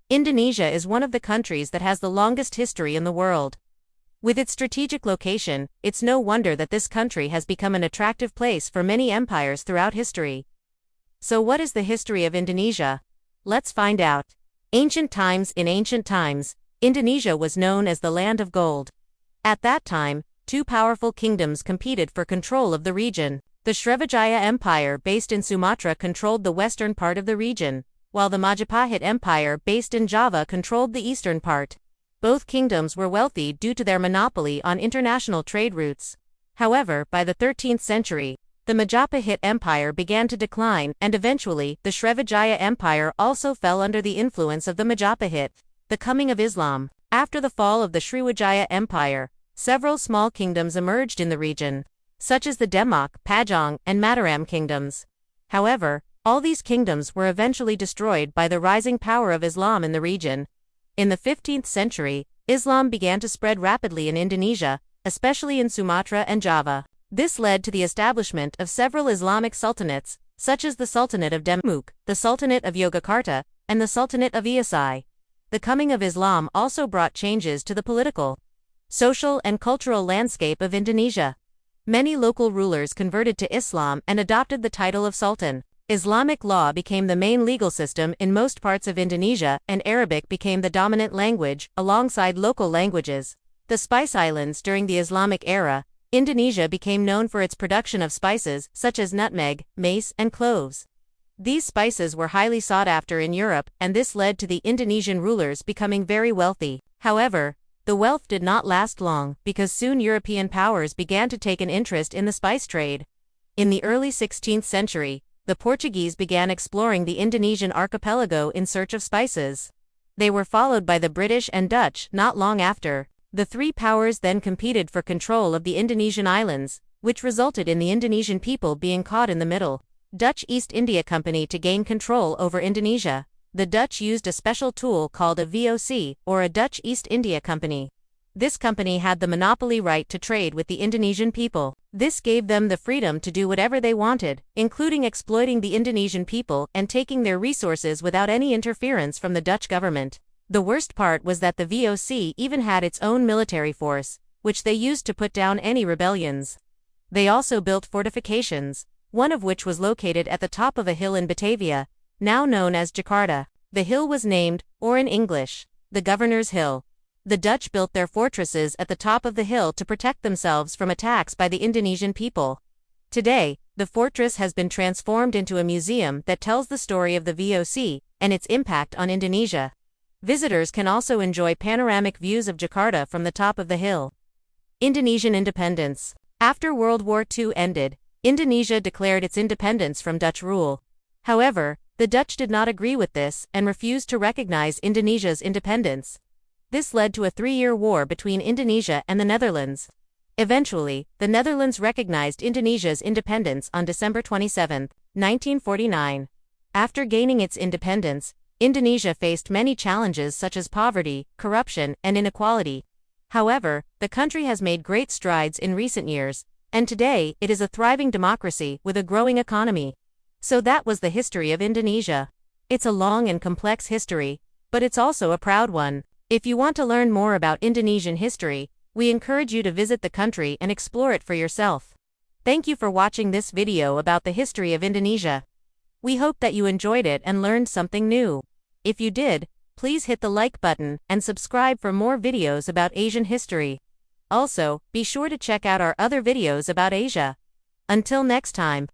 Indonesia is one of the countries that has the longest history in the world. With its strategic location, it's no wonder that this country has become an attractive place for many empires throughout history. So what is the history of Indonesia? Let's find out. Ancient times. In ancient times, Indonesia was known as the Land of Gold. At that time, two powerful kingdoms competed for control of the region. The Srivijaya Empire based in Sumatra controlled the western part of the region, while the Majapahit Empire based in Java controlled the eastern part. Both kingdoms were wealthy due to their monopoly on international trade routes. However, by the 13th century, the Majapahit Empire began to decline, and eventually, the Srivijaya Empire also fell under the influence of the Majapahit. The coming of Islam. After the fall of the Sriwijaya Empire, several small kingdoms emerged in the region, such as the Demak, Pajang, and Mataram kingdoms. However, all these kingdoms were eventually destroyed by the rising power of Islam in the region. In the 15th century, Islam began to spread rapidly in Indonesia, especially in Sumatra and Java. This led to the establishment of several Islamic sultanates, such as the Sultanate of Demak, the Sultanate of Yogyakarta, and the Sultanate of Iasi. The coming of Islam also brought changes to the political, social, and cultural landscape of Indonesia. Many local rulers converted to Islam and adopted the title of Sultan. Islamic law became the main legal system in most parts of Indonesia, and Arabic became the dominant language, alongside local languages. The Spice Islands. During the Islamic era, Indonesia became known for its production of spices, such as nutmeg, mace, and cloves. These spices were highly sought after in Europe, and this led to the Indonesian rulers becoming very wealthy. However, the wealth did not last long, because soon European powers began to take an interest in the spice trade. In the early 16th century, the Portuguese began exploring the Indonesian archipelago in search of spices. They were followed by the British and Dutch not long after. The three powers then competed for control of the Indonesian islands, which resulted in the Indonesian people being caught in the middle. Dutch East India Company. To gain control over Indonesia, the Dutch used a special tool called a VOC, or a Dutch East India Company. This company had the monopoly right to trade with the Indonesian people. This gave them the freedom to do whatever they wanted, including exploiting the Indonesian people and taking their resources without any interference from the Dutch government. The worst part was that the VOC even had its own military force, which they used to put down any rebellions. They also built fortifications, one of which was located at the top of a hill in Batavia, now known as Jakarta. The hill was named, or in English, the Governor's Hill. The Dutch built their fortresses at the top of the hill to protect themselves from attacks by the Indonesian people. Today, the fortress has been transformed into a museum that tells the story of the VOC and its impact on Indonesia. Visitors can also enjoy panoramic views of Jakarta from the top of the hill. Indonesian independence. After World War II ended, Indonesia declared its independence from Dutch rule. However, the Dutch did not agree with this and refused to recognize Indonesia's independence. This led to a 3-year war between Indonesia and the Netherlands. Eventually, the Netherlands recognized Indonesia's independence on December 27, 1949. After gaining its independence, Indonesia faced many challenges such as poverty, corruption, and inequality. However, the country has made great strides in recent years, and today it is a thriving democracy with a growing economy. So that was the history of Indonesia. It's a long and complex history, but it's also a proud one. If you want to learn more about Indonesian history, we encourage you to visit the country and explore it for yourself. Thank you for watching this video about the history of Indonesia. We hope that you enjoyed it and learned something new. If you did, please hit the like button and subscribe for more videos about Asian history. Also, be sure to check out our other videos about Asia. Until next time.